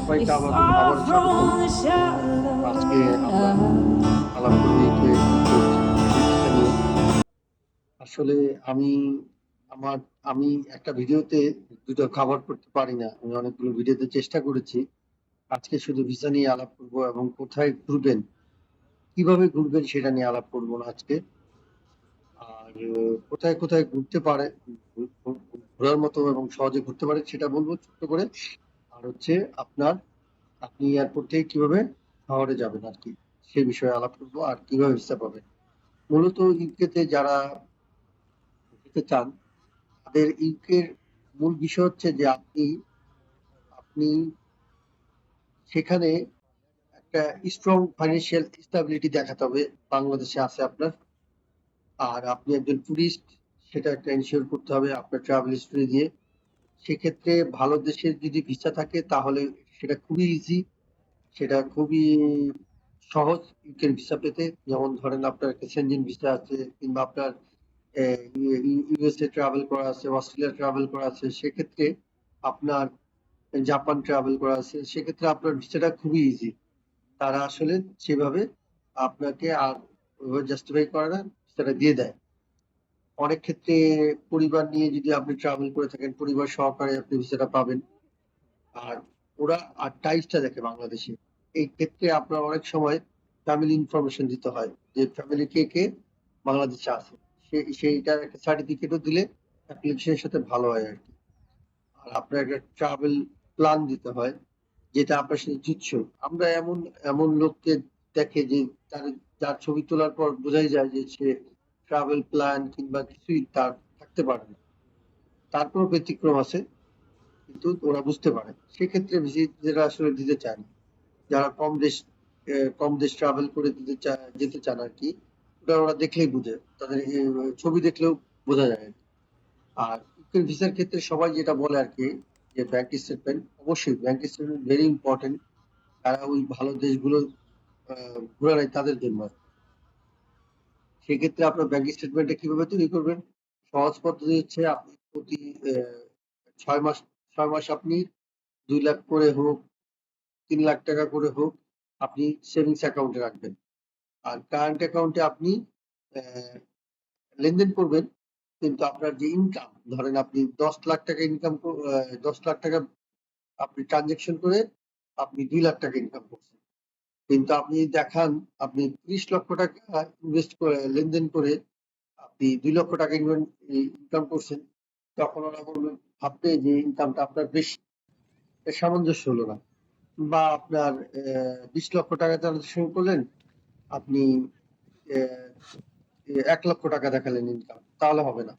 সবাইকে আবারও স্বাগতম। আজকে আমরা আলাপ করব ইউকে ভিসা নিয়ে। আসলে আমি আমার আমি একটা ভিডিওতে দুটো কভার করতে পারি না। আমি অনেকগুলো ভিডিওতে চেষ্টা করেছি। আজকে শুধু ভিসা নিয়ে আলাপ করব এবং কোথায় ঘুরবেন, কিভাবে ঘুরবেন সেটা নিয়ে আলাপ করব না আজকে। আর কোথায় কোথায় ঘুরতে পারে, ঘোরার মতো এবং সহজে ঘুরতে পারে সেটা বলবো ছোট্ট করে। আর হচ্ছে আপনি এয়ারপোর্ট থেকে কিভাবে শহরে যাবেন আর কি, সে বিষয়ে আলাপ করবো। আর কিভাবে ভিসা পাবেন। মূলত ইউকেতে যারা যেতে চান তাদের ইউকের মূল বিষয় হচ্ছে যে আপনি আপনি সেখানে একটা স্ট্রং ফাইন্যান্সিয়াল স্টেবিলিটি দেখাতে হবে, বাংলাদেশে আছে আপনার। আর আপনি একজন টুরিস্ট, সেটা একটা এনশিওর করতে হবে আপনার ট্রাভেল হিস্টরি দিয়ে। সেক্ষেত্রে ভালো দেশের যদি ভিসা থাকে তাহলে সেটা খুবই ইজি, সেটা খুবই সহজ ইউকের ভিসা পেতে। যেমন ধরেন আপনার একটা সেনজেন ভিসা আছে, কিংবা আপনার ইউএসএ ট্রাভেল করা আছে, অস্ট্রেলিয়া ট্রাভেল করা আছে, সেক্ষেত্রে আপনার জাপান ট্রাভেল করা আছে, সেক্ষেত্রে আপনার ভিসাটা খুবই ইজি। তারা আসলে সেভাবে আপনাকে আর জাস্টিফাই করে না, ভিসাটা দিয়ে দেয়। অনেক ক্ষেত্রে পরিবার নিয়ে যদি আপনি ট্রাভেল করে থাকেন, পরিবার সহকারে আপনি ভিসাটা পাবেন। আর ওরা আর টাইপসটা দেখে বাংলাদেশে। এই ক্ষেত্রে আপনার অনেক সময় ফ্যামিলি ইনফরমেশন দিতে হয়, যে ফ্যামিলি কে কে বাংলাদেশে আছে, সেইটার একটা সার্টিফিকেটও দিলে অ্যাপ্লিকেশনের সাথে ভালো হয় আর কি। আর আপনার একটা ট্রাভেল প্ল্যান দিতে হয়, যেটা আপনার সাথে জুটছে। আমরা এমন এমন লোককে দেখে যে তার যার ছবি তোলার পর বোঝাই যায় যে সে ট্রাভেল প্ল্যান কিংবা কিছুই তার থাকতে পারে না। তারপর ব্যতিক্রম আছে, কিন্তু ওরা বুঝতে পারে। সেক্ষেত্রে ভিজিটরা আসলে দিতে চান, যারা কম দেশ ট্রাভেল করে যেতে চান আর কি। ওরা দেখলেই বুঝে, তাদের ছবি দেখলেও বোঝা যায়। আর ভিসার ক্ষেত্রে সবাই যেটা বলে আর কি, যে ব্যাংক স্টেটমেন্ট, অবশ্যই ব্যাংক স্টেটমেন্ট ভেরি ইম্পর্টেন্ট। তারা ওই ভালো দেশগুলো ঘুরে নেয় তাদের জন্য। সেক্ষেত্রে আপনার ব্যাংক স্টেটমেন্টটা কিভাবে তৈরি করবেন? সহজ পদ্ধতি হচ্ছে আপনি প্রতি 6 মাস 6 মাস আপনি 2 লাখ করে হোক, 3 লাখ টাকা করে হোক, আপনি সেভিংস অ্যাকাউন্টে রাখবেন। আর কারেন্ট অ্যাকাউন্টে আপনি লেনদেন করবেন, কিন্তু আপনার যে ইনকাম, ধরেন আপনি 10 লাখ টাকা ইনকাম, 10 লাখ টাকা আপনি ট্রানজেকশন করে আপনি 2 লাখ টাকা ইনকাম করছেন। কিন্তু আপনি দেখান আপনি 30 লক্ষ টাকা ইনভেস্ট করে, লেনদেন করে আপনি 2 লক্ষ টাকা ইনকাম করছেন, তখন ওরা বলবে, ভাববে যে ইনকামটা আপনার বেশি, সামঞ্জস্য হলো না। বা আপনার 20 লক্ষ টাকা ট্রানজেকশন করলেন, আপনি 1 লক্ষ টাকা দেখালেন ইনকাম, তাহলে হবে না।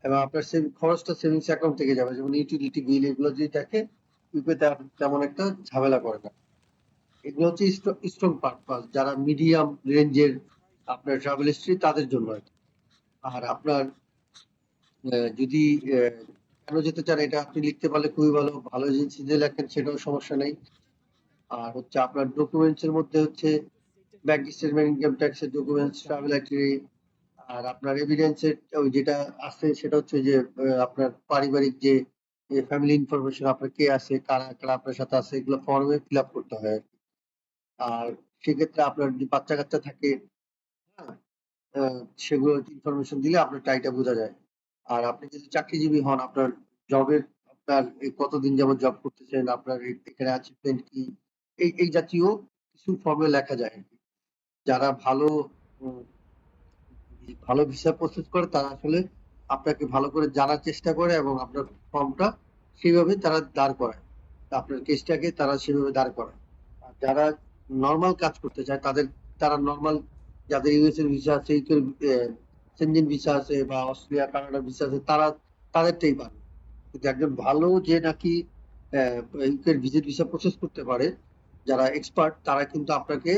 এবং আপনার খরচটা সেভিংস অ্যাকাউন্ট থেকে যাবে। যেমন ইউটিলিটি বিল, এগুলো যদি দেখে ইউপিতে তেমন একটা ঝামেলা করে না। এগুলো হচ্ছে স্ট্রং পারপাস, যারা মিডিয়াম রেঞ্জের আপনার ট্রাভেল হিস্ট্রি তাদের জন্য আর কি। আর আপনার যদি কেন যেতে চান এটা আপনি লিখতে পারলে খুবই ভালো, ভালো এজেন্সি দিয়ে লেখেন সেটাও সমস্যা নেই। আর হচ্ছে আপনার ডকুমেন্টস এর মধ্যে হচ্ছে ব্যাংক স্টেটমেন্ট, ইনকাম ট্যাক্সের ডকুমেন্টস, ট্রাভেল আইটিনারি। আর আপনার এভিডেন্সের ওই যেটা আছে সেটা হচ্ছে যে আপনার পারিবারিক যে ফ্যামিলি ইনফরমেশন, আপনার কে আছে, কারা কারা আপনার সাথে আছে, এগুলো ফর্মে ফিল আপ করতে হয় আর কি। আর সেক্ষেত্রে আপনার যে বাচ্চা কাচ্চা থাকে, হ্যাঁ, সেগুলো ইনফরমেশন দিলে আপনার টাইটা বোঝা যায়। আর আপনি যদি চাকরিজীবী হন, আপনার জবের, আপনার কতদিন যাবত জব করতেছেন, আপনার এখানে অ্যাচিভমেন্ট কি, এই জাতীয় কিছু ফর্মে লেখা যায় আর কি। যারা উম, ভালো ভিসা প্রসেস করে তারা আসলে আপনাকে ভালো করে জানার চেষ্টা করে এবং আপনার ফর্মটা সেইভাবে তারা দাঁড় করায়, আপনার কেসটাকে তারা সেভাবে দাঁড় করায়। আর যারা নর্মাল কাজ করতে চায় তারা নর্মাল যাদের ইউএস এর ভিসা আছে, সেনজেন ভিসা আছে বা অস্ট্রেলিয়া কানাডা ভিসা আছে, তাদেরটাই পাবে। কিন্তু একজন ভালো যে নাকি ইউকের ভিজিট ভিসা প্রসেস করতে পারে, যারা এক্সপার্ট, তারা কিন্তু আপনাকে,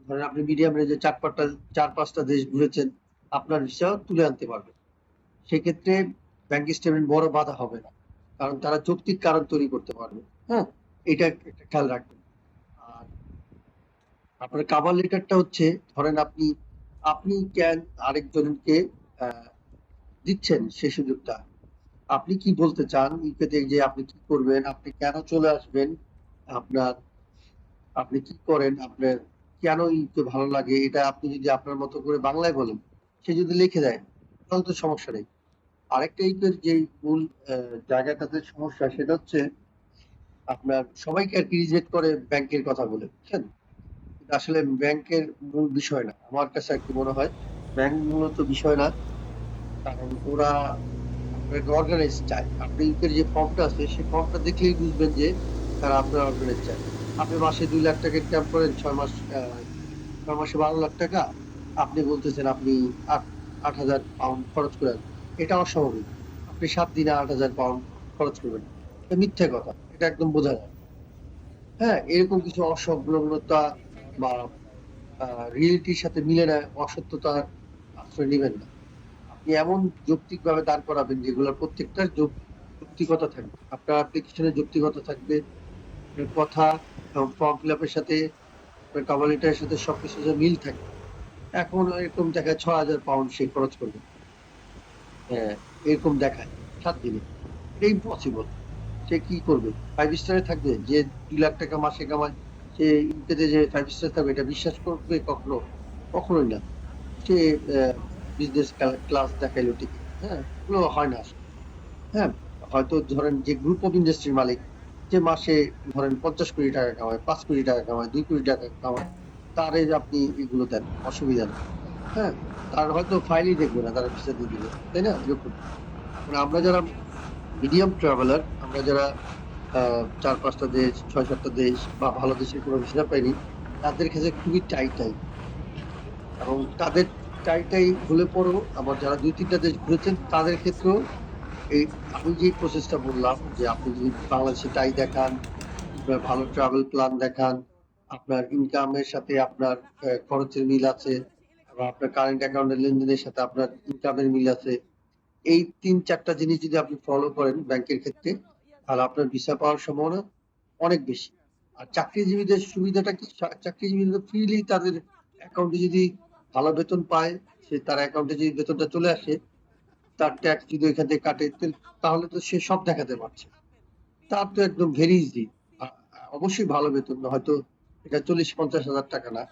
ধরেন আপনি মিডিয়াম রেঞ্জে 4-5টা দেশ ঘুরেছেন, আপনার ভিসা তুলে আনতে পারবে। সেক্ষেত্রে ব্যাংক স্টেটমেন্ট বড় বাধা হবে না, কারণ তারা যৌক্তিক কারণ তৈরি করতে পারবে। হ্যাঁ, এটা একটা খেয়াল রাখবেন। আর আপনার কাভার লেটারটা হচ্ছে, ধরেন আপনি আপনি ক্যান আরেকজনকে দিচ্ছেন সেই সুযোগটা। আপনি কি বলতে চান ইউকেতে, যে আপনি কি করবেন, আপনি কেন চলে আসবেন, আপনার আপনি কি করেন, আপনার কেন ইউকে ভালো লাগে, এটা আপনি যদি আপনার মতো করে বাংলায় বলেন, সে যদি লিখে দেয়, তাহলে তো সমস্যা নেই। আরেকটা ইউকের যে মূল জায়গাটাতে সমস্যা, সেটা হচ্ছে আপনার সবাইকে আর কি রিজেক্ট করে ব্যাংকের কথা বলে, বুঝছেন? কিন্তু আসলে ব্যাংকের মূল বিষয় না, আমার কাছে আর কি মনে হয় ব্যাংক মূলত বিষয় না। কারণ ওরা আপনাকে অর্গানাইজ চায়। আপনি যে ফর্মটা আছে, সেই ফর্মটা দেখলেই বুঝবেন যে তারা আপনার অর্গানাইজ চায়। আপনি মাসে 2 লাখ টাকা ইনকাম করেন, 6 মাসে 12 লাখ টাকা, আপনি বলতেছেন আপনি 8,000 পাউন্ড খরচ করেন। এটা অস্বাভাবিক। আপনি 7 দিনে 8,000 পাউন্ড খরচ করবেন, এটা মিথ্যে কথা, এটা একদম বোঝা যায়। হ্যাঁ, এরকম কিছু অসংলগ্নতা বা রিয়েলিটির সাথে মিলে না, অসত্যতার আশ্রয় নেবেন না। আপনি এমন যৌক্তিকভাবে দাঁড় করাবেন যেগুলোর প্রত্যেকটার যৌক্তিকতা থাকবে। আপনার অ্যাপ্লিকেশনের যৌক্তিকতা থাকবে, আপনার কথা এবং ফর্ম ফিল আপের সাথে, আপনার কভার লেটারের সাথে সবকিছু যে মিল থাকে। এখন এরকম দেখায় 6,000 পাউন্ড সে খরচ করবে, হ্যাঁ, এরকম দেখায় 7 দিনে। এটা ইম্পসিবল। সে কি করবে? 5 স্টারে থাকবে? যে 2 লাখ টাকা মাসে কামায়, সে ইউকেতে যে 5 স্টার থাকবে, এটা বিশ্বাস করবে কখনো? কখনোই না। সে বিজনেস ক্লাস দেখাইলো টিকিট, হ্যাঁ, এগুলো হয় না আসলে। হ্যাঁ, হয়তো ধরেন যে গ্রুপ অফ ইন্ডাস্ট্রির মালিক, যে মাসে ধরেন 50 কোটি টাকা কামায়, 5 কোটি টাকা কামায়, 2 কোটি টাকা কামায়, তারে আপনি এগুলো দেন, অসুবিধা নেই। হ্যাঁ, তার হয়তো ফাইলই দেখবে না, তারা ভিসা দিয়ে দিবে, তাই না? এরকম। মানে আমরা যারা মিডিয়াম ট্রাভেলার, আমরা যারা 4-5টা দেশ, 6-7টা দেশ বা ভালো দেশের কোনো ভিসা পাইনি, তাদের ক্ষেত্রে খুবই টাইট, এবং তাদের টাইটাই হলে পরেও আবার যারা 2-3টা দেশ ঘুরেছেন, তাদের ক্ষেত্রেও এই আমি যে প্রসেসটা বললাম, যে আপনি যদি বাংলাদেশে টাই দেখান, ভালো ট্রাভেল প্ল্যান দেখান, আপনার ইনকামের সাথে আপনার খরচের মিল আছে, বা আপনার কারেন্ট অ্যাকাউন্টের লেনদেনের সাথে আপনার ইনকামের মিল আছে, এই 3-4টা জিনিস যদি আপনি ফলো করেন ব্যাংকের ক্ষেত্রে, তাহলে আপনার ভিসা পাওয়ার সম্ভাবনা অনেক বেশি। আর চাকরিজীবীদের সুবিধাটা কি? চাকরিজীবীদের ফ্রিলি তাদের অ্যাকাউন্টে যদি ভালো বেতন পায়, সে তার অ্যাকাউন্টে যদি বেতনটা চলে আসে, তার ট্যাক্স যদি এখান থেকে কাটে, তাহলে তো সে সব দেখাতে পারছে। তার তো একদম ভেরি ইজি। অবশ্যই ভালো বেতন, হয়তো এটা 40-50 হাজার টাকা না,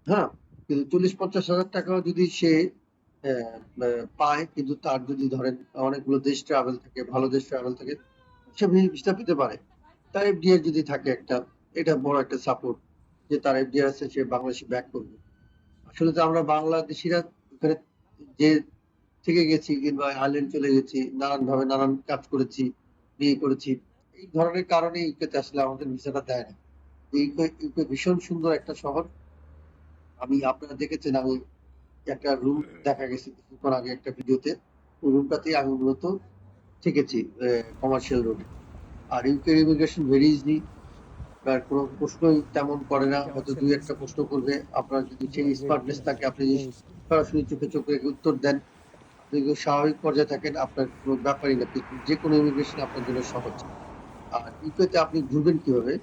হ্যাঁ, কিন্তু 40-50 হাজার টাকাও যদি সে পায়, কিন্তু তার যদি ধরেন অনেকগুলো দেশ ট্রাভেল থাকে, ভালো দেশ ট্রাভেল থাকে, সে ভিসা পেতে পারে। তার এফডিআর যদি থাকে একটা, এটা বড় একটা সাপোর্ট, যে তার এফডিআর আছে, সে বাংলাদেশে ব্যাক করবে। আসলে তো আমরা বাংলাদেশিরা ওখানে যে থেকে গেছি, কিংবা আয়ারল্যান্ড চলে গেছি, নানান ভাবে নানান কাজ করেছি, বিয়ে করেছি, এই ধরনের কারণে ইউকেতে আসলে আমাদের ভিসাটা দেয় না। ইউকে ভীষণ সুন্দর একটা শহর। আপনারা দেখেছেন, আমি একটা রুম দেখা গেছে কিছুক্ষণ আগে একটা ভিডিওতে, ওই রুমটাতেই আমি মূলত থেকেছি, কমার্শিয়াল রোডে। আর ইউকে ইমিগ্রেশন ভেরি ইজি, আর কোনো প্রশ্নই তেমন করে না, হয়তো 2-1টা প্রশ্ন করবে। আপনার যদি সেই স্মার্টনেস থাকে, আপনি যদি সরাসরি চোখে চোখ রেখে উত্তর দেন, আপনি যদি স্বাভাবিক পর্যায়ে থাকেন, আপনার কোনো ব্যাপারই না, যে কোনো ইমিগ্রেশন আপনার জন্য সহজ। আর ইউকেতে আপনি ঘুরবেন কিভাবে?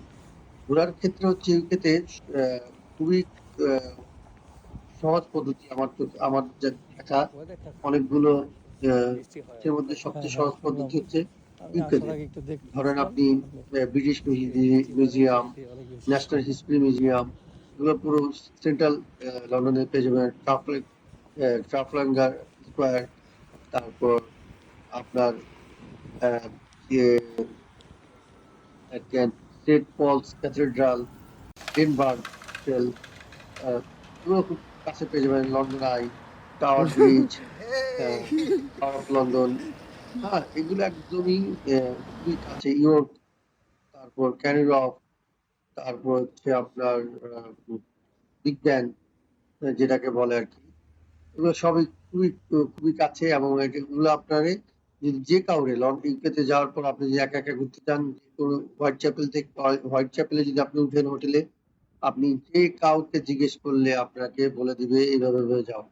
ঘোরার ক্ষেত্রে হচ্ছে ইউকেতে খুবই আহ, সহজ পদ্ধতি, আমার যা দেখা অনেকগুলো দেশের মধ্যে সবচেয়ে সহজ পদ্ধতি হচ্ছে ইউকেতে। ধরেন আপনি British museum, national history museum, এগুলো পুরো সেন্ট্রাল লন্ডনে পেয়ে যাবেন। ট্রাফালগার স্কোয়ার, তারপর আপনার আহ, ইয়ে, saint Paul's cathedral, Edinburgh castle, এগুলো খুব কাছে পেয়ে যাবেন। London eye, tower bridge, tower of London, হ্যাঁ, এগুলো একদমই খুবই কাছে। ইয়র্ক, তারপর ক্যানি রক, তারপর হচ্ছে আপনার বিগ ব্যান, যেটাকে বলে আর কি, এগুলো সবই খুবই খুবই কাছে, এবং এগুলো আপনারে যে কাউরে ইউকেতে যাওয়ার পর আপনি যদি একা একা ঘুরতে চান, কোনো হোয়াইট চ্যাপেল থেকে, হোয়াইট চ্যাপেলে যদি আপনি উঠেন হোটেলে, আপনি যে কাউকে জিজ্ঞেস করলে আপনাকে বলে দিবে এইভাবে এইভাবে যাও।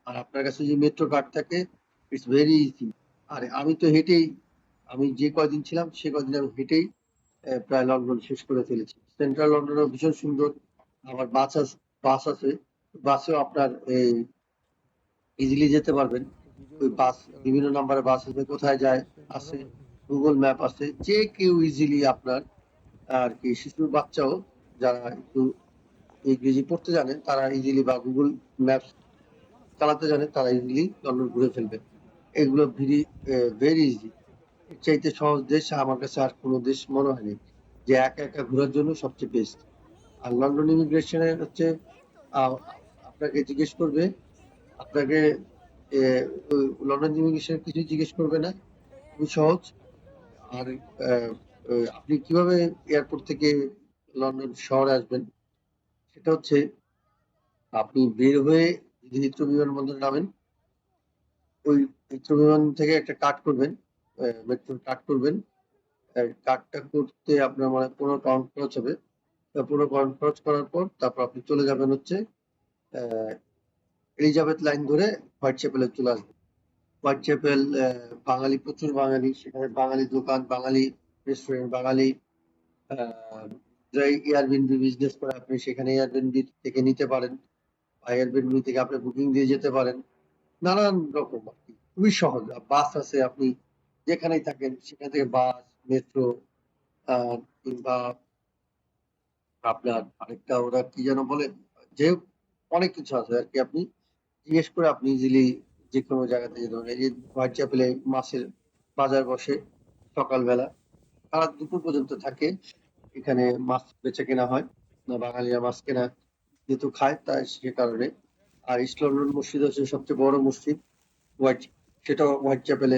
আর আপনার কাছে যদি মেট্রো কার্ড থাকে, ইটস ভেরি ইজি। আর আমি তো হেঁটেই, আমি যে কয়দিন ছিলাম সে কয়দিন আমি হেঁটেই প্রায় লন্ডন শেষ করে ফেলেছি। সেন্ট্রাল লন্ডনও ভীষণ সুন্দর। আমার বাস আছে, বাসেও আপনার এই ইজিলি যেতে পারবেন। ওই বাস, বিভিন্ন নাম্বারের বাস আছে, কোথায় যায় আছে, গুগল ম্যাপ আছে, যে কেউ ইজিলি আপনার আর কি, শিশুর বাচ্চাও যারা একটু ইংরেজি পড়তে জানে তারা ইজিলি, বা গুগল ম্যাপস চালাতে জানে তারা ইজিলি লন্ডন ঘুরে ফেলবে। এগুলো ভেরি ভেরি ইজি। এর চাইতে সহজ দেশ আমার কাছে আর কোনো দেশ মনে হয়নি, যে একা একা ঘোরার জন্য সবচেয়ে বেস্ট। আর লন্ডন ইমিগ্রেশনে হচ্ছে আহ, আপনাকে জিজ্ঞেস করবে, আপনাকে লন্ডন ইমিগ্রেশন কিছু জিজ্ঞেস করবে না, খুবই সহজ। আর আহ, আপনি কিভাবে এয়ারপোর্ট থেকে লন্ডন শহরে আসবেন, সেটা হচ্ছে আপনি বের হয়ে যদি হিথ্রো বিমানবন্দরে নামেন, ওই হিথ্রো বিমান থেকে একটা কার্ড করবেন, মেট্রোর কার্ড করবেন। কার্ডটা করতে আপনার মানে 15 পাউন্ড খরচ হবে। 15 পাউন্ড খরচ করার পর তারপর আপনি চলে যাবেন হচ্ছে আহ, এলিজাবেথ লাইন ধরে হোয়াইট চ্যাপেলে চলে আসবেন। হোয়াইট চ্যাপেল বাঙালি, প্রচুর বাঙালি সেখানে, বাঙালি দোকান, বাঙালি রেস্টুরেন্ট, বাঙালি যারা এয়ারবিএনবি বিজনেস করে আপনি সেখানে এয়ারবিএনবি থেকে নিতে পারেন, বা এয়ারবিএনবি থেকে আপনি বুকিং দিয়ে যেতে পারেন। নানান রকম আর কি, খুবই সহজ। বাস আছে, আপনি যেখানেই থাকেন সেখান থেকে বাস, মেট্রো, কিংবা আপনার আরেকটা ওরা কি যেন বলে, যে অনেক কিছু আছে আর কি, আপনি জিজ্ঞেস করে আপনি ইজিলি যে কোনো জায়গাতে যেতে পারেন। এই যে হোয়াইট চ্যাপেলে মাছের বাজার বসে সকালবেলা, সারা দুপুর পর্যন্ত থাকে, এখানে মাছ বেচা কেনা হয়। না, বাঙালিরা মাছ কেনা যেহেতু খায় তাই সে কারণে। আর ইস্ট লন্ডন মসজিদ হচ্ছে সবচেয়ে বড় মসজিদ, হোয়াইট, সেটাও হোয়াইট চ্যাপেলে।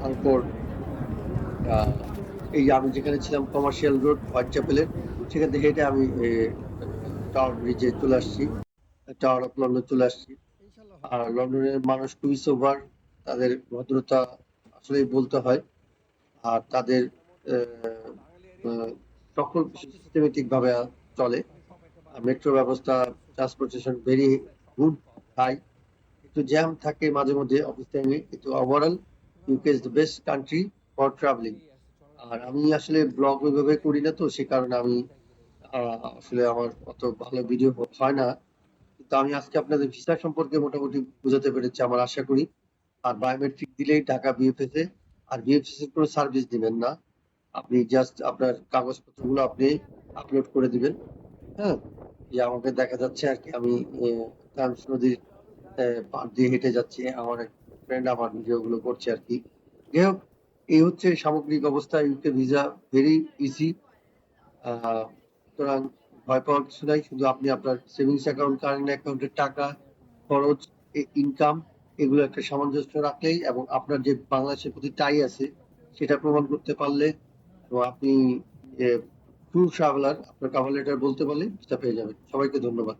তারপর আহ, এই যে আমি যেখানে ছিলাম কমার্শিয়াল রোড হোয়াইট চ্যাপেলের, সেখান থেকে হেঁটে আমি টাওয়ার ব্রিজে চলে আসছি, টাওয়ার অফ লন্ডন চলে আসছি। আর লন্ডনের মানুষ খুবই সোবার, তাদের ভদ্রতা আসলেই বলতে হয়। আর তাদের আহ, আহ, সকল কিছু সিস্টেমেটিক ভাবে চলে। মেট্রো ব্যবস্থা, ট্রান্সপোর্টেশন ভেরি গুড, হাই। একটু জ্যাম থাকে মাঝে মধ্যে অফিস টাইমে, কিন্তু overall UK is the best country for travelling. আর আমি আসলে ব্লগ ওইভাবে করি না, তো সে কারণে আমি আসলে আমার অত ভালো ভিডিও হয় না। কিন্তু আমি আজকে আপনাদের ভিসা সম্পর্কে মোটামুটি বোঝাতে পেরেছি আমার আশা করি। আর বায়োমেট্রিক দিলেই ঢাকা বিএফএস এ, আর বিএফএস এর কোনো সার্ভিস দিবেন না, আপনি জাস্ট আপনার কাগজপত্রগুলো আপনি আপলোড করে দিবেন। হ্যাঁ, যে আমাকে দেখা যাচ্ছে আর কি, আমি থামস নদীর পাড় দিয়ে হেঁটে যাচ্ছি, আমার এক ফ্রেন্ড আমার ভিডিও গুলো করছে আর কি। যাই হোক, এই হচ্ছে সামগ্রিক অবস্থা। UK visa very easy. সুতরাং ভয় পাওয়ার কিছু নাই, শুধু আপনি আপনার সেভিংস অ্যাকাউন্ট, কারেন্ট অ্যাকাউন্টের টাকা, খরচ, ইনকাম, এগুলো একটা সামঞ্জস্য রাখলেই, এবং আপনার যে বাংলাদেশের প্রতি টাই আছে সেটা প্রমাণ করতে পারলে, এবং আপনি ট্রু ট্রাভেলার, আপনার কভার লেটার বলতে পারলে ভিসা পেয়ে যাবেন। সবাইকে ধন্যবাদ।